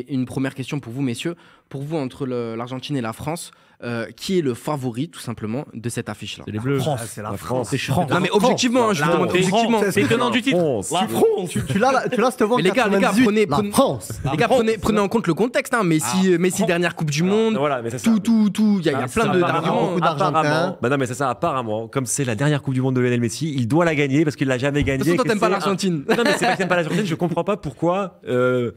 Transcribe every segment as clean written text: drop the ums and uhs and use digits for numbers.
Une première question pour vous, messieurs. Pour vous, entre l'Argentine et la France, qui est le favori, tout simplement, de cette affiche-là? C'est les Bleus. C'est la France. C'est France. Non, mais objectivement, je vous demande objectivement. C'est le tenant du titre. La France. Tu l'as, cette voix. Mais les gars, prenez France. Les gars, prenez en compte le contexte. Hein. Messi, dernière Coupe du Monde. Voilà, mais c'est ça. Tout. Il y a plein d'arguments. Beaucoup d'Argentins. Bah non, mais c'est ça, apparemment, comme c'est la dernière Coupe du Monde de Lionel Messi, il doit la gagner parce qu'il l'a jamais gagnée. De toute façon, toi, que t'aimes pas c'est l'Argentine. Non, mais c'est pas que t'aimes pas l'Argentine, je comprends pas pourquoi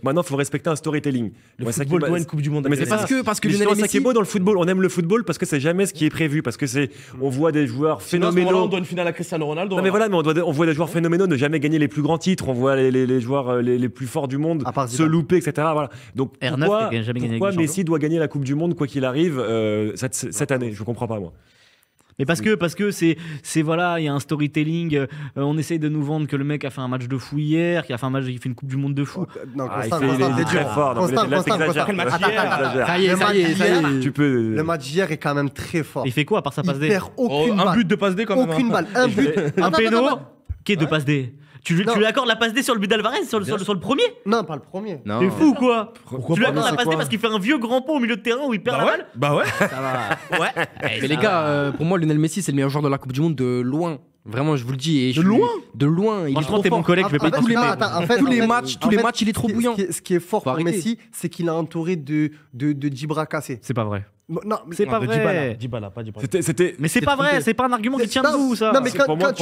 maintenant il faut respecter un storytelling. Le football doit une Coupe du Monde. Mais c'est parce que Lionel Messi, ça qui est Messi. beau dans le football, on aime le football parce que c'est jamais ce qui est prévu, parce que on voit des joueurs phénoménaux. On doit une finale à Cristiano Ronaldo. Non mais voilà, mais on voit des joueurs phénoménaux ne jamais gagner les plus grands titres, on voit les joueurs les plus forts du monde se louper, etc. Voilà. Donc R9 pourquoi qui a jamais gagné avec des Messi champions. doit gagner la Coupe du Monde quoi qu'il arrive cette année? Je comprends pas moi. Mais parce que c'est voilà, il y a un storytelling. On essaye de nous vendre que le mec a fait un match de fou hier, qu'il a fait un match, il fait une Coupe du Monde de fou. Non, Il Constant, est très fort. Là, t'exagères. Ça y est. Tu peux. Le match d'hier est quand même très fort. Il fait quoi à part sa passe Il D? perd aucune balle. Un but de passe D quand même. Aucune balle. Un but. Un péno qui est de Ah. passe D. Tu lui accordes la passe D sur le but d'Alvarez, sur le premier? Non, pas le premier. Non. T'es fou ou quoi? Pourquoi Tu lui pas, accordes mais la passe c'est D quoi parce qu'il fait un vieux grand pont au milieu de terrain où il perd la balle? Bah ouais. Ça va. Ouais. Mais les gars, pour moi, Lionel Messi, c'est le meilleur joueur de la Coupe du Monde de loin. Vraiment, je vous le dis. Et De loin. De loin. Il est Franchement, trop t'es mon fort. collègue, je vais pas tous les t'insulter. matchs, tous les matchs, il est trop bouillant. Ce qui est fort Faut pour arrêter. Messi, c'est qu'il a entouré de Dibra cassé. C'est pas vrai. Non, C'est pas vrai. Dybala, pas Dybala. C'était. Mais c'est pas vrai, c'est pas un argument qui tient debout, ça. Non, mais C'est pour moi,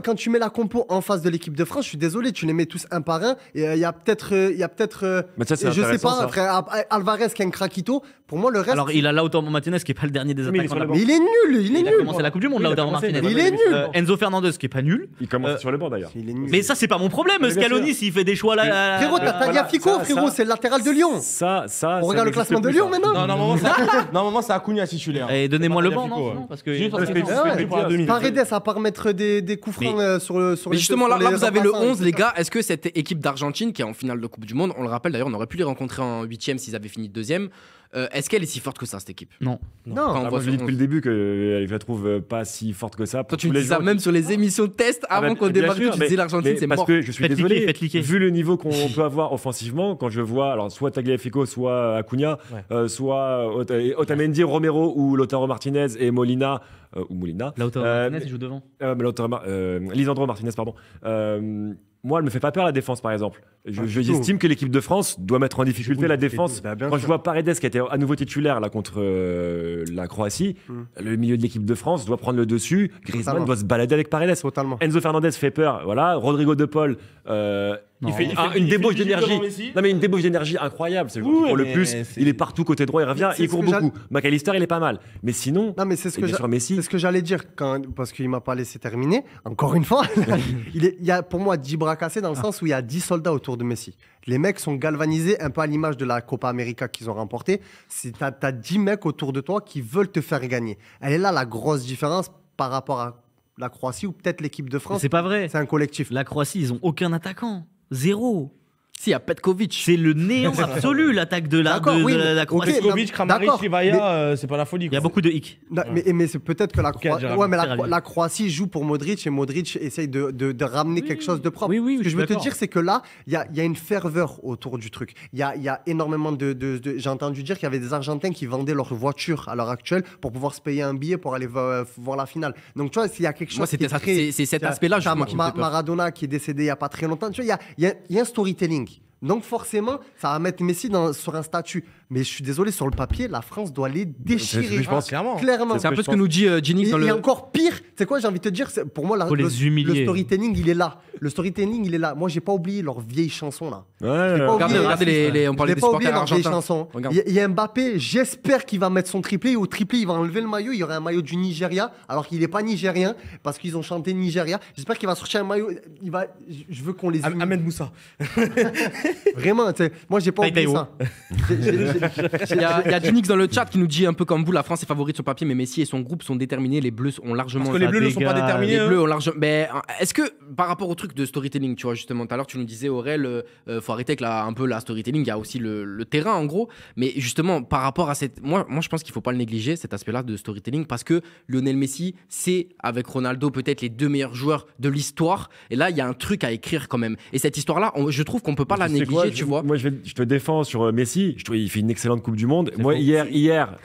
quand tu mets la compo en face de l'équipe de France, je suis désolé, tu les mets tous un par un. Et il y a peut-être, Mais ça, c'est je sais intéressant, pas, ça. frère, Alvarez qui a un craquito. Pour moi, le reste. Alors, il a Lautaro Martinez qui est pas le dernier des Mais il est attaquants. sur le de la banc. Mais il est nul, il est Il a nul. commencé la Coupe du Monde, Oui, il a Lautaro commencé, Martinez. il est nul. Enzo Fernandez qui est pas nul. Il commence sur le banc d'ailleurs. Il est nul. Mais ça, c'est pas mon problème. Mais bien Scaloni, sûr. s'il fait des choix là. Frérot, t'as Tagliafico, ça, frérot, c'est le latéral de Lyon. Ça. On regarde le classement de Lyon maintenant. Non, normalement, c'est Acuna titulaire. Et donnez-moi le banc, Tagliafico, non? ouais. Parce que. Juste parce Ouais, que ouais. c'est pour la demi. Paredes, à part mettre des coups francs sur Mais les justement, sur là, les vous avez le remplaçants, 11, les etc. gars. Est-ce que cette équipe d'Argentine, qui est en finale de Coupe du Monde, on le rappelle d'ailleurs, on aurait pu les rencontrer en 8e s'ils avaient fini 2e, est-ce qu'elle est si forte que ça, cette équipe? Non. Non. Quand on Ah, voit moi, je son dis depuis 11. le début que je la trouve pas si forte que ça. Toi, Pour tu tous me les dis ça gens même qui- sur les émissions de test Ah avant bah, qu'on bien débarque. sûr, Tu disais mais l'Argentine, c'est parce mort. que je suis Faites désolé, cliquer, faites cliquer. vu le niveau qu'on peut avoir offensivement, quand je vois alors soit Tagliafico, soit Acuna, soit Otamendi, Romero ou Lautaro Martinez et Molina ou Molina. Lautaro Martinez, il joue devant. Lisandro Martinez, pardon. Moi, elle me fait pas peur la défense, par exemple. J'estime que l'équipe de France doit mettre en difficulté la défense. Bah, bien Quand sûr. je vois Paredes qui a été à nouveau titulaire là contre la Croatie, le milieu de l'équipe de France doit prendre le dessus. Griezmann Totalement. doit se balader avec Paredes. Totalement. Enzo Fernandez fait peur, voilà. Rodrigo De Paul, Non. il fait il une fait débauche du d'énergie. devant Messi. Non mais une débauche d'énergie incroyable. C'est le joueur qui Oui, court le mais plus. c'est- Il est partout côté droit, il revient, C'est il ce court que j'a- beaucoup. McAllister, il est pas mal. Mais sinon, Non, mais c'est ce et que bien sûr Messi. c'est ce que j'allais dire parce qu'il m'a pas laissé terminer. Encore une fois, il y a pour moi 10 bras cassés dans le sens où il y a 10 soldats autour de Messi. Les mecs sont galvanisés un peu à l'image de la Copa América qu'ils ont remportée. T'as 10 mecs autour de toi qui veulent te faire gagner. Elle est là la grosse différence par rapport à la Croatie ou peut-être l'équipe de Mais France. c'est pas vrai. C'est un collectif. La Croatie, ils ont aucun attaquant. Zéro. Si, il y a Petkovic. C'est le néant absolu, l'attaque de la D'accord, oui, la mais- Croatie. ok, Peskovic, Kramaric, d'accord, Rivaya, c'est pas la folie. Il y a quoi. beaucoup de hic. Non, mais c'est peut-être que la Ok, Gérard, Croatie. Ouais, mais Gérard. la Croatie joue pour Modric et Modric essaye de ramener quelque chose de propre. Oui, oui, Ce que je je suis veux te d'accord. dire, c'est que là, il y a une ferveur autour du truc. Il y a énormément J'ai entendu dire qu'il y avait des Argentins qui vendaient leur voiture à l'heure actuelle pour pouvoir se payer un billet pour aller voir la finale. Donc, tu vois, s'il y a quelque chose. Moi, c'était qui est ça, très- c'est cet tu vois, aspect-là, t'as justement, qui me fait peur. Maradona qui est décédé il n'y a pas très longtemps. Tu vois, il y a un storytelling. Donc forcément, ça va mettre Messi sur un statut. Mais je suis désolé, sur le papier, la France doit les déchirer. Je pense clairement. Clairement. C'est un peu ce que nous dit Ginix dans Et le. encore pire, c'est quoi, j'ai envie de te dire, pour moi, Faut les humilier. le storytelling, il est là. Le storytelling, il est là. Moi, j'ai pas oublié leurs vieilles chansons, là. Ouais, pas Regardez, oublié. regardez on Je parlait n'ai des pas oublié supporters leurs vieilles argentins. chansons. Regarde. Il y a Mbappé, j'espère qu'il va mettre son triplé. Et au triplé, il va enlever le maillot. Il y aura un maillot du Nigeria, alors qu'il n'est pas nigérien, parce qu'ils ont chanté Nigeria. J'espère qu'il va sortir un maillot. Je veux qu'on les humilie. Ahmed Moussa. Vraiment, tu sais, moi, j'ai pas oublié Taïtaï, ça. Il y a Ginix dans le chat qui nous dit un peu comme vous, la France est favorite sur papier, mais Messi et son groupe sont déterminés. Les Bleus ont largement. Parce que les Bleus ne sont pas dégage. déterminés. Les eux. Bleus ont largement. Mais est-ce que par rapport au truc de storytelling, tu vois justement tout à l'heure tu nous disais Aurel, faut arrêter avec un peu la storytelling. Il y a aussi le terrain en gros. Mais justement par rapport à cette, moi je pense qu'il faut pas le négliger cet aspect-là de storytelling parce que Lionel Messi c'est avec Ronaldo peut-être les deux meilleurs joueurs de l'histoire. Et là il y a un truc à écrire quand même. Et cette histoire-là, je trouve qu'on peut pas la C'est négligé, tu vois. Moi, je te défends sur Messi. Je trouve qu'il fait une excellente Coupe du Monde. Moi, hier,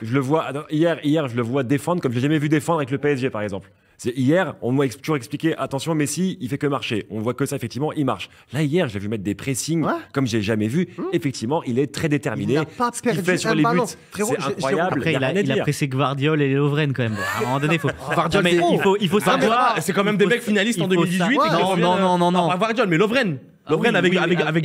je le vois défendre comme je l'ai jamais vu défendre avec le PSG, par exemple. Hier, on m'a toujours expliqué, attention, Messi, il fait que marcher. On voit que ça, effectivement, il marche. Là, hier, je l'ai vu mettre des pressings comme j'ai jamais vu. Effectivement, il est très déterminé. Il n'a pas Ce qu'il perdu fait sur un les ballon. buts, Frérot, c'est incroyable. Après, y a rien à il a dire. pressé Gvardiol et Lovren quand même. Bon, à un moment donné, Gvardiol, mais il faut savoir. C'est quand même des mecs finalistes en 2018. Non. Pas Gvardiol, mais Lovren. Lovren avec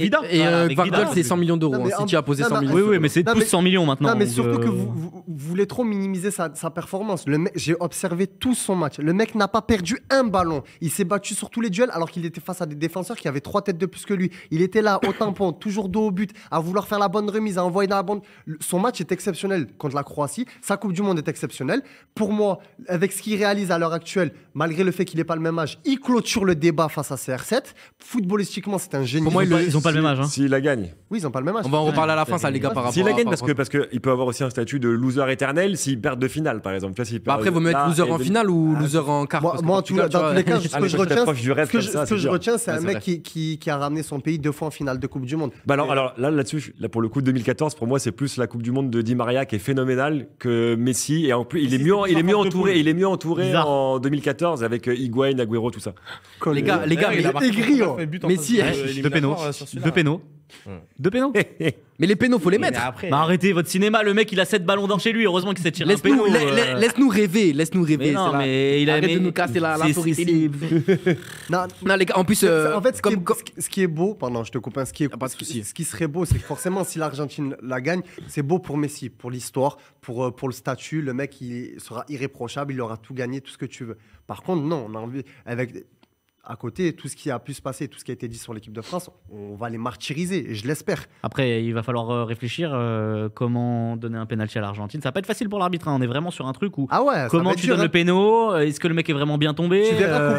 Vida. Et avec Gvardiol, Vida. c'est 100 millions d'euros. Non, mais City a posé 100 millions. Oui, mais c'est Non, tous mais- 100 millions maintenant. Non, mais donc, surtout que vous voulez trop minimiser sa performance. J'ai observé tout son match. Le mec n'a pas perdu un ballon. Il s'est battu sur tous les duels alors qu'il était face à des défenseurs qui avaient 3 têtes de plus que lui. Il était là au tampon, toujours dos au but, à vouloir faire la bonne remise, à envoyer dans la bonne. Son match est exceptionnel contre la Croatie. Sa Coupe du Monde est exceptionnelle. Pour moi, avec ce qu'il réalise à l'heure actuelle, malgré le fait qu'il n'ait pas le même âge, il clôture le débat face à CR7. Footballistiquement, c'est un génie. Pour moi, ils ont pas le même âge. Hein. S'il la gagne. Oui, ils n'ont pas le même âge. On va en reparler à la fin, ça, les gars, par rapport S'il la gagne, à- parce qu'il peut avoir aussi un statut de loser éternel s'il perd de finale, par exemple. Tu vois, s'il Bah perd après, vaut mieux être là, loser et en de- finale ou loser en quart. Moi, parce que moi, Portugal, dans tous les cas, ce Ah, que mais je quand je retiens, t'approche du rêve comme ça, c'est dur. c'est un c'est mec vrai. qui a ramené son pays 2 fois en finale de Coupe du Monde. Bah alors là-dessus, là pour le coup 2014, pour moi c'est plus la Coupe du Monde de Di Maria qui est phénoménale que Messi, et en plus il est mieux entouré Bizarre. en 2014 avec Higuaín, Agüero, tout ça. Les gars, il mais a marqué aigri, oh. Messi, Deux pénaux. Deux pénaux. mais les pénaux, faut les mettre. Bah arrêtez votre cinéma, le mec il a 7 ballons d'or chez lui, heureusement qu'il s'est tiré un péno. Laisse-nous rêver, laisse-nous Mais rêver. non, c'est là. mais il a Arrête mais- de nous casser la c'est- storytelling. Non, Non, les gars, en plus, en fait, ce qui est beau, pardon, je te coupe, hein, Y a pas de souci. ce qui serait beau, c'est que forcément, si l'Argentine la gagne, c'est beau pour Messi, pour l'histoire, pour le statut. Le mec, il sera irréprochable, il aura tout gagné, tout ce que tu veux. Par contre, non, on a envie, avec à côté, tout ce qui a pu se passer, tout ce qui a été dit sur l'équipe de France, on va les martyriser, et je l'espère. Après, il va falloir réfléchir comment donner un penalty à l'Argentine. Ça va pas être facile pour l'arbitre. Hein. On est vraiment sur un truc où Ah ouais, ça comment va être tu dur, donnes hein. le péno. Est-ce que le mec est vraiment bien tombé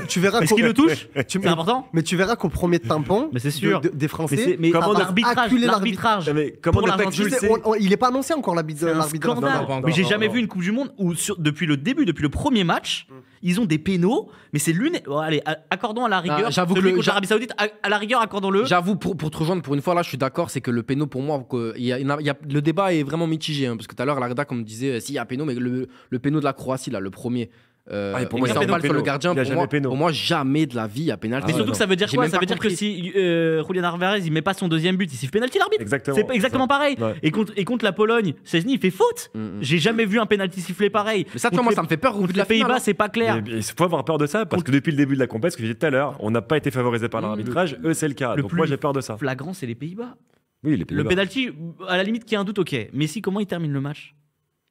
Tu verras Est-ce qu'il le touche tu- C'est important. Mais tu verras qu'au premier tampon Mais c'est sûr. des Français, Mais comment l'arbitrage, acculer l'arbitrage. Mais comment Pour ne pas l'Argentine, je sais, expulser il n'est pas annoncé encore l'arbitre C'est un l'arbitre de la scandale. finale. Mais j'ai non, jamais non. vu une Coupe du Monde où depuis le début, depuis le premier match, ils ont des pénaux. Mais c'est l'une. Bon, allez, accordons à la rigueur. j'avoue celui que contre l'Arabie Saoudite, à la rigueur, accordons-le. J'avoue, pour te rejoindre pour une fois, là, je suis d'accord, c'est que le péno, pour moi, le débat est vraiment mitigé. Hein, parce que tout à l'heure, Larda, comme disait, s'il y a péno, mais le péno de la Croatie, là, le premier. et pour moi, il il y a s'en péno. sur le gardien. Il y a jamais péno. Pour moi, jamais de la vie, il y a pénalty. Mais surtout que ça veut dire J'ai quoi même Ça pas veut dire que compris. si Julian Alvarez il met pas son deuxième but, il siffle penalty l'arbitre. Exactement. C'est pas exactement pareil. Ouais. Et contre la Pologne, Szczęsny il fait faute. J'ai jamais vu un penalty sifflé pareil. Mais ça, tu vois, moi, ça me fait peur au bout Contre de les la finale. Pays-Bas, c'est pas clair. Il faut avoir peur de ça parce que depuis le début de la compétition, ce que j'ai dit tout à l'heure, on n'a pas été favorisé par l'arbitrage. Eux, c'est le cas. le Donc plus moi, j'ai peur de ça. Flagrant, c'est les Pays-Bas. Oui, les Le Pays-Bas. penalty, à la limite, qu'il y a un doute, ok. Messi, comment il termine le match?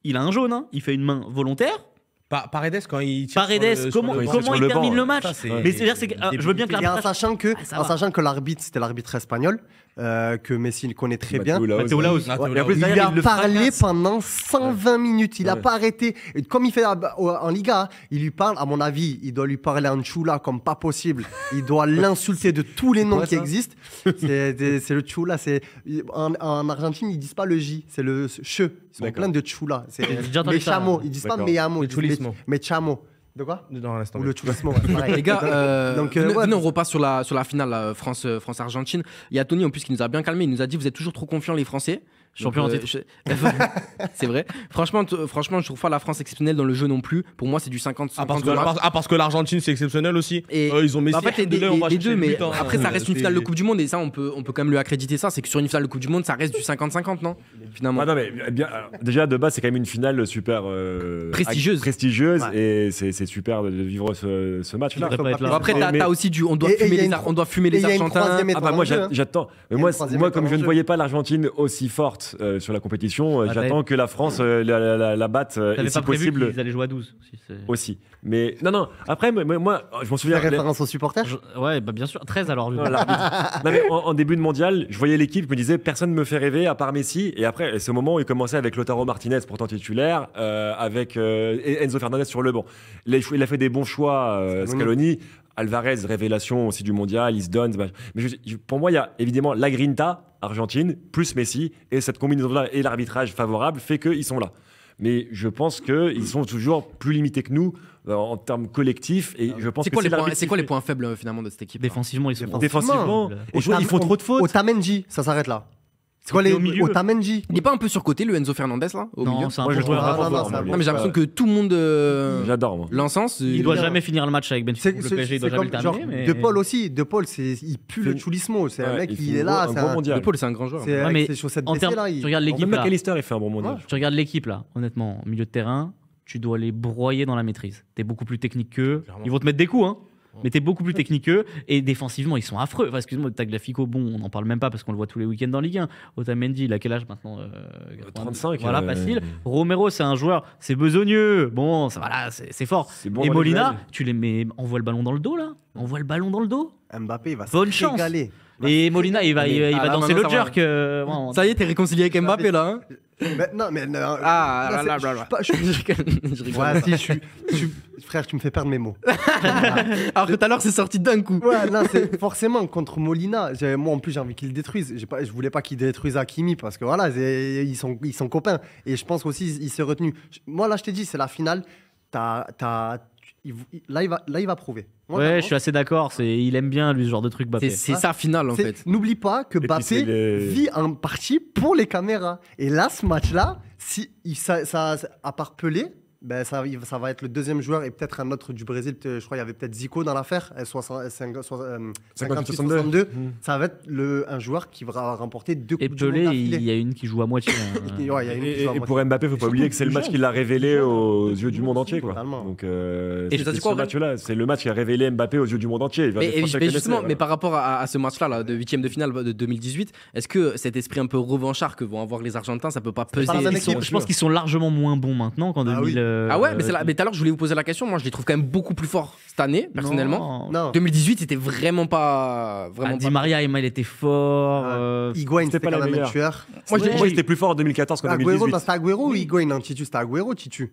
Il a un jaune, hein. Il fait une main volontaire. Paredes, quand il tire Paredes, sur le- comment sur le- sur il le termine banc, le match? ça, c'est- Mais c'est-à-dire, c'est que, je veux bien que Et en l'arbitrage. sachant que, ça va. l'arbitre, c'était l'arbitre espagnol, que Messi le connaît très bien. Matteo Laos. Matteo Et en plus, Il derrière, lui a il le parlé fracasse. pendant 120 minutes. Il n'a Ouais. pas arrêté. Et comme il fait en Liga, il lui parle, à mon avis, il doit lui parler en chula comme pas possible. Il doit l'insulter de tous les noms quoi, qui ça existent. C'est le chula. En Argentine, ils disent pas le J, c'est le che. Ils sont D'accord. pleins de chula. C'est J'ai déjà entendu mes ça. chameaux. Ils disent pas D'accord. mes amo. Le Ils disent chulismo. mes chamo. De quoi Dans l'instant. Ou le chulismo. Ouais, pareil. Les gars, Donc, venez, ouais, venez, on repasse sur la finale là, France-Argentine. Il y a Tony en plus qui nous a bien calmé. Il nous a dit vous êtes toujours trop confiants les Français. Champion en titre. C'est vrai. Franchement, je trouve pas la France exceptionnelle dans le jeu non plus. Pour moi, c'est du 50-50. Parce que l'Argentine, c'est exceptionnel aussi. Et Ils ont Messi. en fait, les Dembélé, on va deux, chercher le mais but, hein. après, ça reste une C'est- finale de Coupe du Monde et ça, on peut quand même lui accréditer ça. C'est que sur une finale de Coupe du Monde, ça reste du 50-50, non Finalement. Ah non, mais bien, alors, déjà de base c'est quand même une finale super Prestigieuse. Ouais. et c'est super de vivre ce match là. devrait pas être là. Bon, après, Mais- t'as aussi on doit Et il fumer y a les une on doit fumer et les il y a une Argentins. troisième Ah bah moi étoile en jeu, hein. j'attends. Mais Il y a moi, une troisième comme étoile je en ne jeu. voyais pas l'Argentine aussi forte sur la compétition, Ah, j'attends que la France la batte et T'avais si pas prévu possible qu'ils allaient jouer à 12 si c'est- aussi. Mais non, après moi je m'en Tu souviens. fais référence aux supporters Ouais, bah bien sûr. 13 alors. du coup. Voilà. Non, mais en début de mondial, je voyais l'équipe, je me disais personne ne me fait rêver à part Messi. Et après, c'est au moment où il commençait avec Lautaro Martinez, pourtant titulaire, avec Enzo Fernandez sur le banc. Il a fait des bons choix, Scaloni. Alvarez, révélation aussi du mondial, il se donne. Mais pour moi, il y a évidemment la Grinta, Argentine, plus Messi. Et cette combinaison-là et l'arbitrage favorable fait qu'ils sont là. Mais je pense qu'ils sont toujours plus limités que nous en termes collectifs. Et je pense C'est que quoi les points faibles finalement de cette équipe? Défensivement, ils sont Défensivement, ils font trop de fautes. Otamendi, ça s'arrête là. C'est quoi les au milieu. Otamendi? Il n'est pas un peu surcoté le Enzo Fernandez là au milieu? Non, c'est un Moi, je peu trouve joueur. vraiment non, fort, c'est moi, un lui. Non, mais j'ai l'impression que tout le monde J'adore, moi. l'encense. Il doit bien. jamais finir le match avec Benfica. Le PSG, il doit jamais le terminer. Mais... De Paul aussi. De Paul, il pue le chulismo. C'est un Ouais, mec, il il fait est là. un C'est gros un. mondial. De Paul, c'est un grand joueur. C'est Ouais, avec mais ses chaussettes en baissées termes, là. tu regardes l'équipe Même là. McAllister, il fait un bon mondial. Tu regardes l'équipe là, honnêtement, au milieu de terrain, tu dois les broyer dans la maîtrise. T'es beaucoup plus technique qu'eux. Clairement. Ils vont te mettre des coups, hein. Mais t'es beaucoup plus technique qu'eux. Et défensivement, ils sont affreux. Enfin, excuse-moi, Tagliafico, bon, on n'en parle même pas parce qu'on le voit tous les week-ends dans Ligue 1. Otamendi, il a quel âge maintenant 35. Voilà, facile. Romero, c'est un joueur, c'est besogneux. Bon, ça, voilà, c'est fort. C'est bon Et dans les Molina, duels. tu les mets, envoie le ballon dans le dos là. Envoie le ballon dans le dos. Mbappé, il va Bonne se chance. régaler. Et Molina, il va là, danser maintenant, le ça va. jerk. bon, Ça y est, t'es réconcilié avec Mbappé là. Hein? Mais non. Ah, là, là, c'est- là, là. je suis pas- Je rigole. Ouais, si, frère, tu me fais perdre mes mots. Alors que tout à l'heure, c'est sorti d'un coup. Ouais, non, c'est forcément contre Molina. Moi, en plus, j'ai envie qu'il le détruise. Je voulais pas qu'il détruise Hakimi parce que voilà, ils sont copains. Et je pense aussi il s'est retenu. Moi, là, je t'ai dit, c'est la finale. Là, il va prouver. Moi, Ouais, vraiment, je suis assez d'accord. Il aime bien lui ce genre de truc, Mbappé. C'est sa finale en fait. N'oublie pas que puis, Mbappé c'est les- vit en partie pour les caméras. Et là, ce match-là, à part Pelé, ben, ça va être le deuxième joueur et peut-être un autre du Brésil. Je crois qu'il y avait peut-être Zico dans l'affaire, 58-62. Ça va être un joueur qui va remporter 2 Et coupes du monde Pelé, d'affilée. il y a une qui joue à moitié. hein. Ouais, il y a une qui joue à Et moitié. pour Mbappé, faut pas oublier que c'est le match qui l'a révélé aux yeux du monde entier, quoi. Totalement. Donc, Et c'est t'as dit ce quoi, Aurélien match-là, c'est le match qui a révélé Mbappé aux yeux du monde entier. Il va Mais, les Français justement, connaissaient, mais par rapport à ce match-là là, de huitième de finale de 2018, est-ce que cet esprit un peu revanchard que vont avoir les Argentins, ça peut pas peser pas la même Ils sont- équipe, je pense qu'ils sont largement moins bons maintenant qu'en Ah 2000. oui. Ah ouais, mais tout à l'heure, je voulais vous poser la question. Moi, je les trouve quand même beaucoup plus forts cette année, personnellement. Non. Non. 2018, c'était vraiment pas. Ah, Di Maria, il était fort. Higuain, c'était c'était pas quand la même un meilleure. tueur. Moi, je Moi, il était plus fort en 2014 qu'en Agüero, 2018. c'était Agüero ou Higuain? Non, Titu, c'était Agüero, Titu.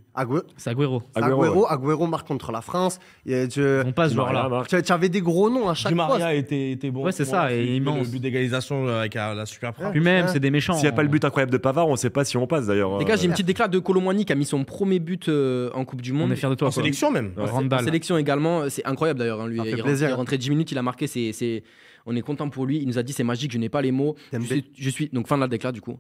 C'est Agüero. Agüero marque contre la France. On passe ce joueur-là. Tu avais des gros noms à chaque Di fois. Maria était bon. Ouais, c'est ça, et Le immense. but d'égalisation avec la super frappe. Puis même, Ouais. c'est des méchants. S'il n'y a pas le but incroyable de Pavard, on ne sait pas si on passe d'ailleurs. Les gars, j'ai une petite déclat de Colomboigny qui a mis son premier but en Coupe du Monde. On est fiers de toi. En quoi. sélection même. Ouais. En Randall. sélection également, c'est incroyable d'ailleurs. Hein, lui, Ça fait il plaisir. est rentré 10 minutes, il a marqué. On est content pour lui. Il nous a dit c'est magique, je n'ai pas les mots. Dembélé. Je suis donc fin de la déclat du coup.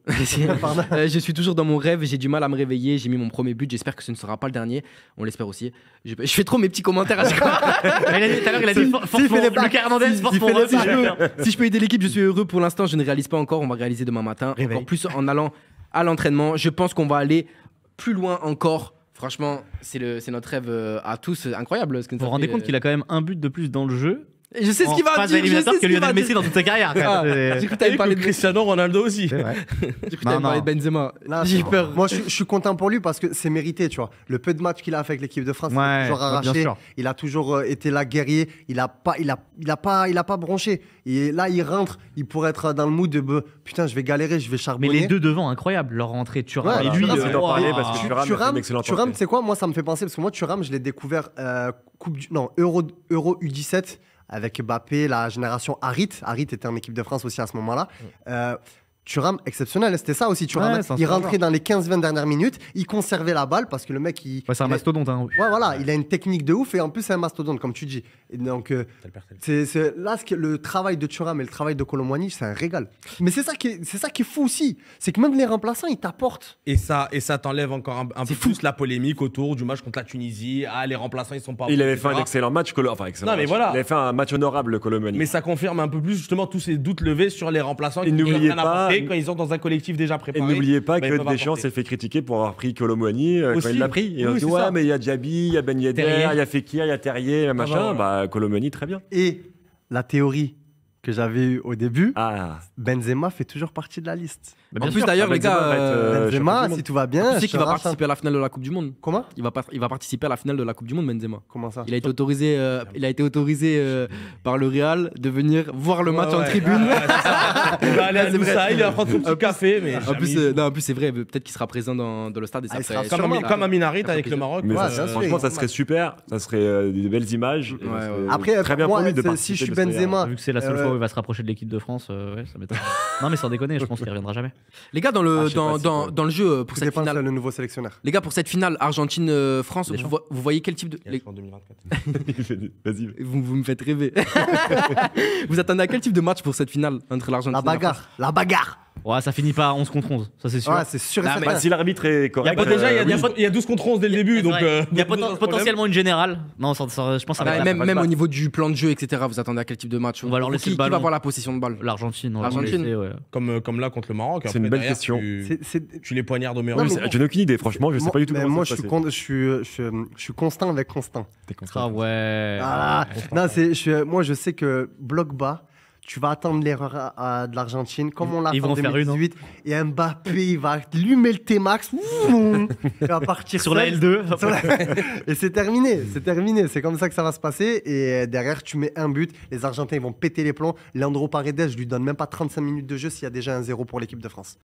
Pardon. Je suis toujours dans mon rêve, j'ai du mal à me réveiller. J'ai mis mon premier but. J'espère que ce ne sera pas le dernier. On l'espère aussi. Je fais trop mes petits commentaires à chaque fois. Tout à l'heure, il a dit Si, force il fait les pour blagues. Lucas Hernandez, force il pour fait les moi aussi, blagues. je vais faire. Si je peux aider l'équipe, je suis heureux. Pour l'instant, je ne réalise pas encore. On va réaliser demain matin. Réveil. Encore plus en allant à l'entraînement. Je pense qu'on va aller plus loin encore. Franchement, c'est notre rêve à tous. Incroyable. Ce que Vous vous rendez compte qu'il a quand même un but de plus dans le jeu Je sais ce qu'il va en phase dire. Je sais éliminatoire ce que qu'il va Lionel Messi dire. dans toute sa carrière. quand même. Ah, C'est- j'ai cru que t'allais Et parler que de Cristiano Ronaldo aussi. J'ai cru que t'allais Non, parler non. de Benzema. Là, J'ai c'est- peur. Moi, je suis content pour lui parce que c'est mérité, tu vois. Le peu de matchs qu'il a fait avec l'équipe de France, il a Ouais, toujours bien arraché. sûr. Il a toujours été là guerrier. Il a pas bronché. Et là, il rentre. Il pourrait être dans le mood de putain, je vais galérer, je vais Mais charbonner. les deux devant, incroyable. Leur rentrée, Thuram Ouais, et lui. Thuram, c'est d'en parler parce que Tu- Thuram a fait Thuram, une excellente Thuram, entrée. c'est quoi? Moi, ça me fait penser parce que moi, Thuram, je l'ai découvert Euro U17 avec Mbappé, la génération Harit. Harit était en équipe de France aussi à ce moment-là. Thuram, exceptionnel, c'était ça aussi. Thuram, Ouais, c'est un il super rentrait dans les 15-20 dernières minutes, il conservait la balle parce que le mec, Ouais, c'est un il a- mastodonte. Hein. Ouais, voilà, il a une technique de ouf et en plus, c'est un mastodonte, comme tu dis. Et donc, là, le travail de Thuram et le travail de Colomboigny, c'est un régal. Mais c'est ça qui est fou aussi. C'est que même les remplaçants, ils t'apportent. Et ça t'enlève encore un peu plus la polémique autour du match contre la Tunisie. Ah, les remplaçants, ils sont pas Il bons, avait fait un etc. excellent match. Enfin, excellent Non, mais match. voilà. Il avait fait un match honorable, le Colomani. Mais ça confirme un peu plus justement tous ces doutes levés sur les remplaçants Et qui n'oubliez peuvent rien pas- apporter quand ils sont dans un collectif déjà Et préparé. n'oubliez pas bah, ils que peuvent Deschamps apporter. s'est fait critiquer pour avoir pris Colomboigny quand Aussi. il l'a pris. Et on Oui, dit c'est ouais, ça. mais il y a Diaby, il y a Ben Yedder, Terrier. il y a Fekir, il y a Terrier, machin. voilà. Bah, Colomboigny, très bien. Et la théorie que j'avais eue au début, Ah, Benzema fait toujours partie de la liste. Bah, En bien plus, sûr. d'ailleurs, les Benzema gars, va être, Benzema, champion du si monde. tout va bien, tu sais je qu'il va te rachète. participer à la finale de la Coupe du Monde. Comment Il va participer à la finale de la Coupe du Monde, Benzema. Comment ça Il a été autorisé, par le Real de venir voir le match en tribune. Il va aller à C'est vrai. Lusail, il va prendre son petit café. Mais En plus, c'est vrai, peut-être qu'il sera présent dans le stade. Et ça Ah, il ferait- sera comme, sûrement. comme Amin Harit Ça fait avec le plaisir. Maroc. mais Ouais, ça, bien sûr, franchement, ça il- serait super. Ça serait des belles images. Et Ouais, ça serait ouais. Après, très bien moi, pour lui de si je participer suis de ce manière. Benzema, Vu que c'est la seule fois où il va se rapprocher de l'équipe de France, ouais, ça m'étonne. Non, mais sans déconner, je pense qu'il reviendra jamais. Les gars, dans le, Ah, je sais pas si dans le jeu, pour Tout cette dépend finale, le nouveau sélectionneur. les gars, pour cette finale Argentine-France, Deschamps. vous voyez quel type de. Il y a en 2024. Vas-y. Vous me faites rêver. Vous attendez à quel type de match pour cette finale entre l'Argentine La et la France bagarre, la bagarre. Ouais, ça finit pas 11 contre 11, ça c'est sûr. Ouais, c'est sûr et Non, certain. Bah, si l'arbitre est correct. pas- Déjà, il y a oui. 12 il y a 12 contre 11 dès le début. C'est Donc, vrai. Il y a donc, sans problème. potentiellement une générale. Non, je pense que ça va Ah, être même, pas même de au balle. niveau du plan de jeu, etc., vous attendez à quel type de match On va leur laisser le Qui va ballon. avoir la possession de balle l'Argentine. on va L'Argentine. laisser, ouais. Comme là contre le Maroc. C'est Après, une belle derrière, question. Tu les poignardes au meilleur. Non, moment. mais- Je n'ai aucune idée, franchement, je sais pas du tout Mais comment moi, ça je va se suis, passer. je suis constant avec Constant. T'es constant. Ah ouais. Ah, non, moi, je sais que bloc bas, tu vas attendre l'erreur de l'Argentine, comme on l'a fait Ils vont en en faire une, 2018. Et Mbappé, il va allumer le T-Max. Il va partir Sur la seul. L2. Sur la- Et c'est terminé, c'est terminé. C'est comme ça que ça va se passer. Et derrière, tu mets un but. Les Argentins, ils vont péter les plombs. Leandro Paredes, je lui donne même pas 35 minutes de jeu s'il y a déjà un 0 pour l'équipe de France.